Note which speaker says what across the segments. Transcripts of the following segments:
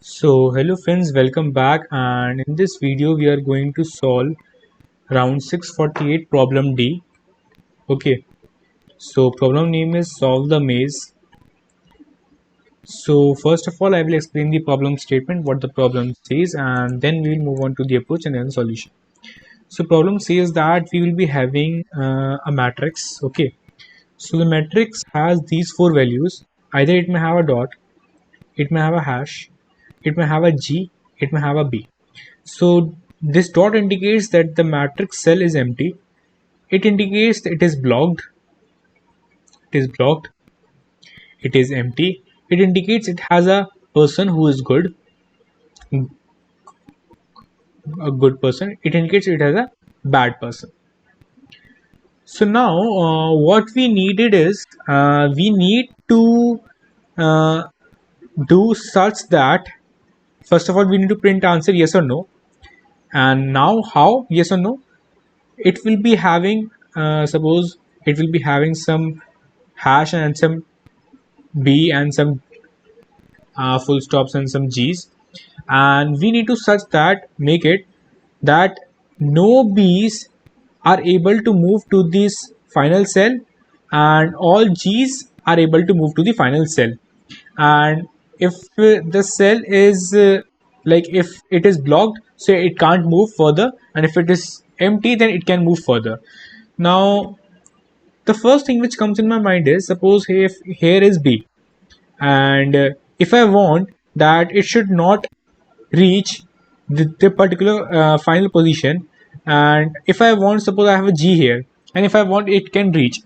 Speaker 1: So hello friends, welcome back, and in this video we are going to solve round 648 problem D. Okay, so problem name is solve the maze. So first of all I will explain the problem statement, what the problem says, and then we will move on to the approach and then solution. So problem says that we will be having a matrix. Okay, so the matrix has these four values. Either it may have a dot, it may have a hash, it may have a G, it may have a B. So this dot indicates that the matrix cell is empty. It indicates that it is blocked. It is blocked. It is empty. It indicates it has a person who is good, a good person. It indicates it has a bad person. So now what we needed is we need to uh, do such that first of all we need to print answer yes or no. And now how yes or no? It will be having suppose it will be having some hash and some B and some full stops and some G's, and we need to such that make it that no B's are able to move to this final cell and all G's are able to move to the final cell. And if the cell is like if it is blocked, so it can't move further, and if it is empty then it can move further. Now the first thing which comes in my mind is, suppose if here is B, and if I want that it should not reach the particular final position, and if I want, suppose I have a G here, and if I want it can reach.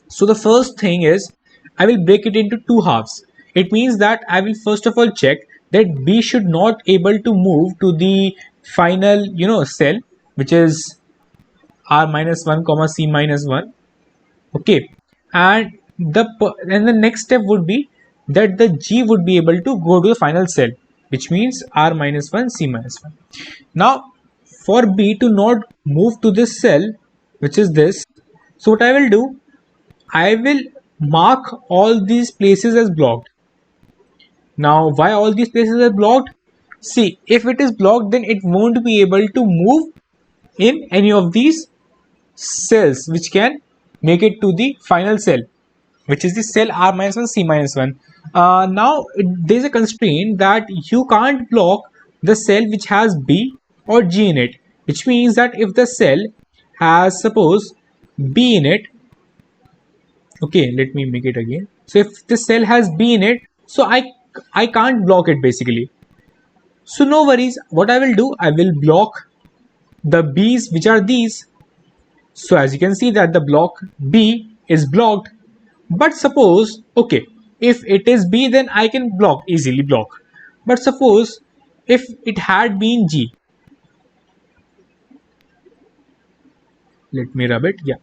Speaker 1: So the first thing is I will break it into two halves. It means that I will first of all check that B should not able to move to the final cell, which is R minus 1 comma C minus 1. Okay, and the next step would be that the G would be able to go to the final cell, which means R minus 1 C minus 1. Now for B to not move to this cell, which is this, so what I will do, I will mark all these places as blocked. Now why all these places are blocked? See, if it is blocked then it won't be able to move in any of these cells which can make it to the final cell, which is the cell R minus 1 C minus 1. Now there is a constraint that you can't block the cell which has B or G in it, which means that if the cell has suppose B in it, okay, let me make it again. So if the cell has B in it, so I can't block it basically. So no worries, what I will do, I will block the B's which are these. So as you can see that the block B is blocked. But suppose, okay, if it is B then I can easily block. But suppose if it had been G, let me rub it, yeah.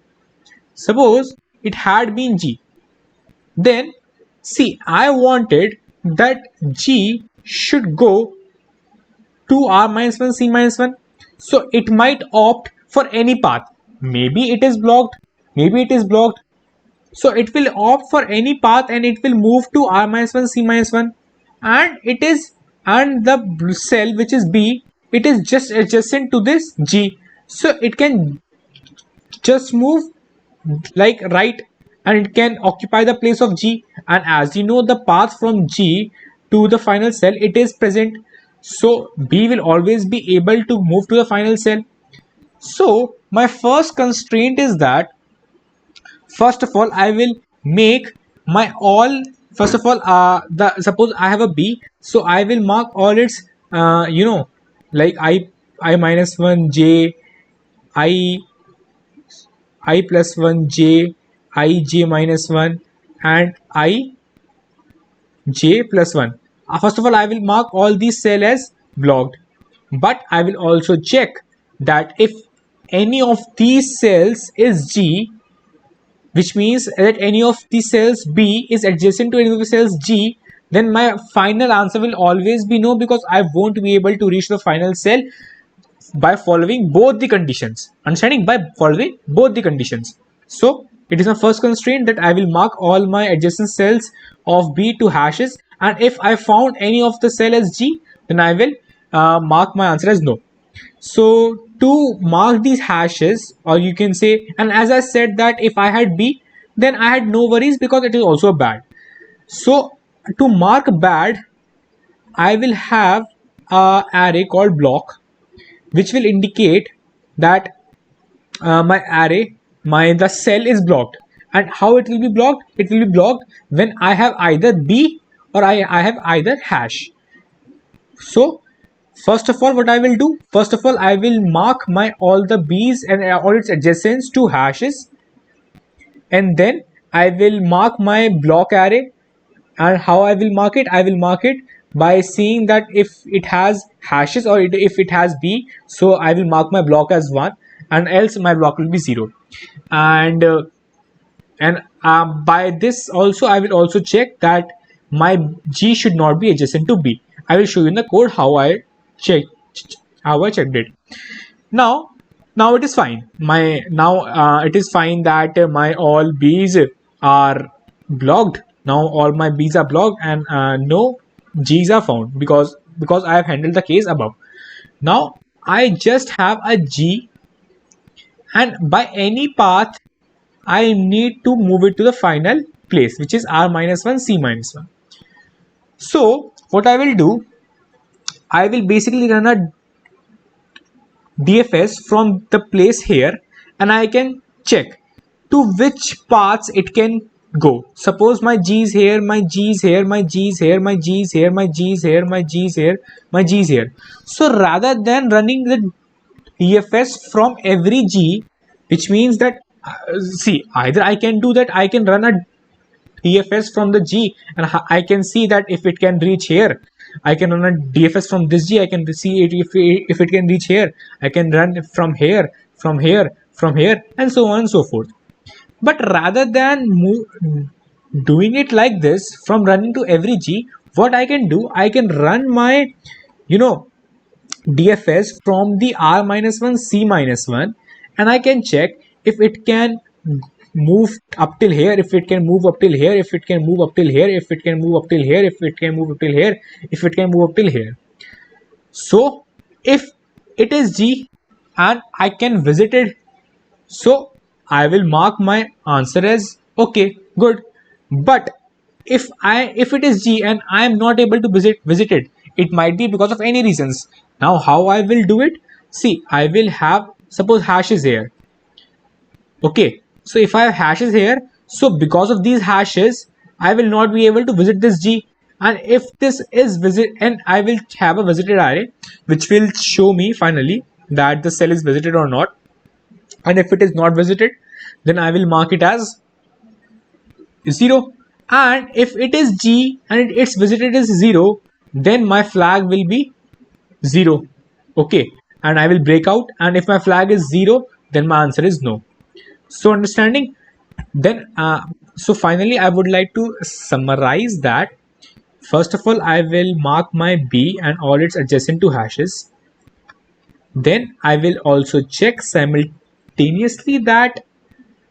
Speaker 1: Suppose it had been G, then see, I wanted that G should go to R minus 1 C minus 1. So it might opt for any path. Maybe it is blocked, maybe it is blocked. So it will opt for any path and it will move to R minus 1 C minus 1, and it is, and the cell which is B, it is just adjacent to this G, so it can just move like right and it can occupy the place of G. And as you know, the path from G to the final cell, it is present, so B will always be able to move to the final cell. So my first constraint is that first of all I will make my all, first of all the suppose I have a B, so I will mark all its like I minus 1 J, I plus 1 J, I J minus 1, and I J plus 1. First of all I will mark all these cells as blocked, but I will also check that if any of these cells is G, which means that any of the cells B is adjacent to any of the cells G, then my final answer will always be no, because I won't be able to reach the final cell by following both the conditions. Understanding? By following both the conditions. So it is my first constraint that I will mark all my adjacent cells of B to hashes, and if I found any of the cell as G, then I will mark my answer as no. So to mark these hashes, or you can say, and as I said that if I had B, then I had no worries because it is also bad. So to mark bad, I will have a array called block, which will indicate that my array, my the cell is blocked. And how it will be blocked? It will be blocked when I have either B or I have either hash. So first of all, what I will do, first of all, I will mark my all the B's and all its adjacents to hashes, and then I will mark my block array. And how I will mark it? I will mark it by seeing that if it has hashes or if it has B, so I will mark my block as 1, and else my block will be 0. And by this also I will also check that my G should not be adjacent to B. I will show you in the code how I checked it. Now it is fine. It is fine that my all B's are blocked. Now all my B's are blocked and no G's are found because I have handled the case above. Now I just have a G, and by any path I need to move it to the final place, which is R minus 1, C minus 1. So what I will do, I will basically run a DFS from the place here, and I can check to which paths it can go. Suppose my G is here, my G is here, my G is here, my G is here, my G is here, my G is here, my G is here. So rather than running the DFS from every G, which means that see, either I can do that, I can run a DFS from the G and I can see that if it can reach here, I can run a DFS from this G, I can see it if it can reach here, I can run from here, from here, from here, and so on and so forth. But rather than doing it like this from running to every G, what I can do, I can run my DFS from the R minus 1, C minus 1, and I can check if it can move up till here, if it can move up till here, if it can move up till here, if it can move up till here, if it can move up till here, if it can move up till here. So if it is G and I can visit it, so I will mark my answer as okay, good. But if it is G and I am not able to visit it, it might be because of any reasons. Now how I will do it? See, I will have, suppose hash is here. Okay, so if I have hashes here, so because of these hashes, I will not be able to visit this G. And if this is visit, and I will have a visited array, which will show me finally that the cell is visited or not. And if it is not visited, then I will mark it as 0. And if it is G and its visited is 0, then my flag will be 0. Okay, and I will break out, and if my flag is 0, then my answer is no. So understanding, then so finally I would like to summarize that. First of all, I will mark my B and all its adjacent to hashes. Then I will also check simultaneously that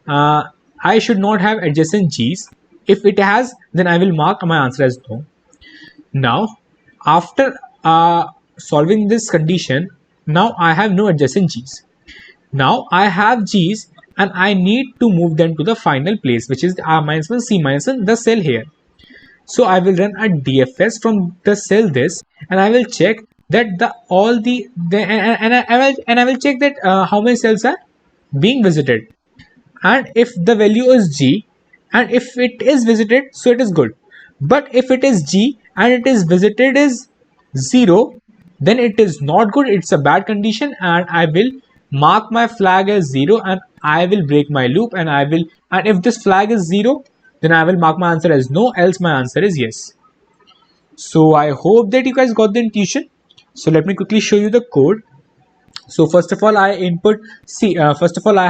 Speaker 1: I should not have adjacent G's. If it has, then I will mark my answer as no. Now after solving this condition, now I have no adjacent G's. Now I have G's and I need to move them to the final place, which is the R minus 1, C minus 1, the cell here. So I will run a DFS from the cell this, and I will check that I will check that how many cells are being visited, and if the value is G, and if it is visited, so it is good. But if it is G and it is visited is 0, then it is not good, it's a bad condition, and I will mark my flag as 0 and I will break my loop, and if this flag is 0, then I will mark my answer as no, else my answer is yes. So I hope that you guys got the intuition. So let me quickly show you the code. So first of all, I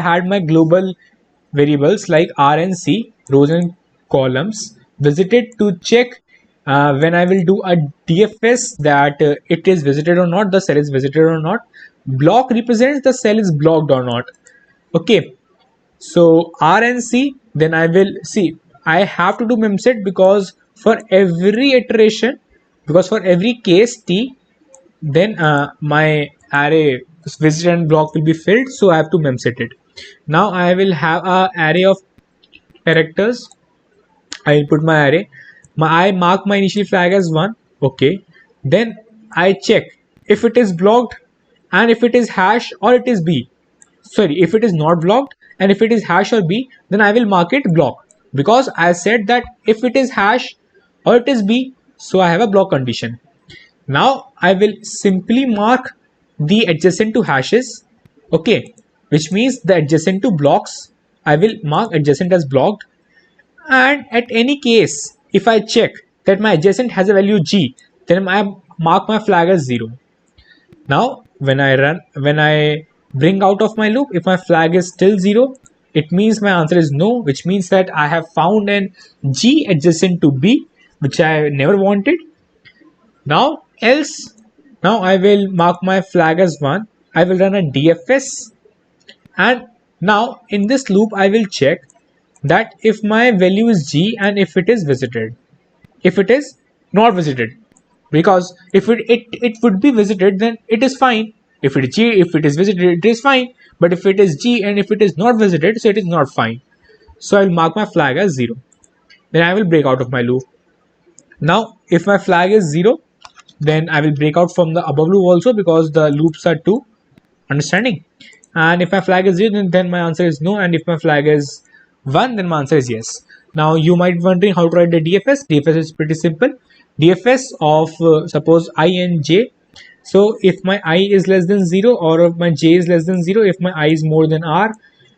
Speaker 1: had my global variables like R and C, rows and columns, visited to check when I will do a DFS that it is visited or not, the cell is visited or not. Block represents the cell is blocked or not. Okay, so R and C, then I will see, I have to do memset because for every iteration, because for every case t, then my array visited and block will be filled, so I have to memset it. Now I will have a array of characters. I will put my array. I mark my initial flag as 1. Okay. Then I check if it is blocked and if it is hash or it is b. Sorry, if it is not blocked and if it is hash or b, then I will mark it block, because I said that if it is hash or it is b, so I have a block condition. Now I will simply mark the adjacent to hashes. Okay, which means the adjacent to blocks, I will mark adjacent as blocked. And at any case, if I check that my adjacent has a value g, then I mark my flag as 0. Now when I bring out of my loop, if my flag is still 0, it means my answer is no, which means that I have found an g adjacent to b, which I never wanted. Now else, now I will mark my flag as 1. I will run a DFS, and now in this loop I will check that if my value is g and if it is visited, if it is not visited, because if it would be visited, then it is fine. If it is g, if it is visited, it is fine. But if it is g and if it is not visited, so it is not fine. So I will mark my flag as 0. Then I will break out of my loop. Now if my flag is 0, then I will break out from the above loop also, because the loops are 2. Understanding? And if my flag is 0, then my answer is no, and if my flag is 1, then my answer is yes. Now you might be wondering how to write the DFS. DFS is pretty simple. DFS of suppose I and j. So if my I is less than 0, or if my j is less than 0, if my I is more than r,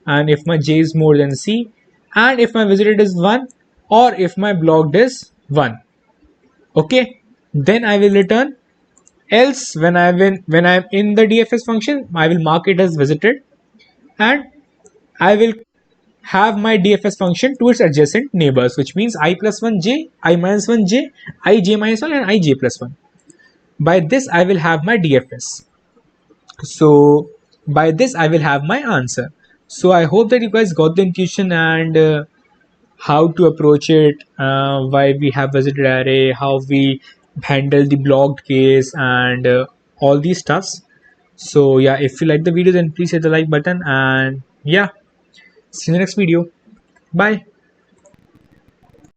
Speaker 1: and if my j is more than c, and if my visited is 1, or if my blocked is 1. Okay, then I will return. Else when I'm in the DFS function, I will mark it as visited, and I will have my DFS function to its adjacent neighbors, which means I plus 1 j, I minus 1 j, I j minus 1, and I j plus 1. By this I will have my DFS. So by this I will have my answer. So I hope that you guys got the intuition and how to approach it, why we have visited array, how we handle the blocked case, and all these stuffs. So yeah, if you like the video, then please hit the like button, and yeah, see you in the next video. Bye.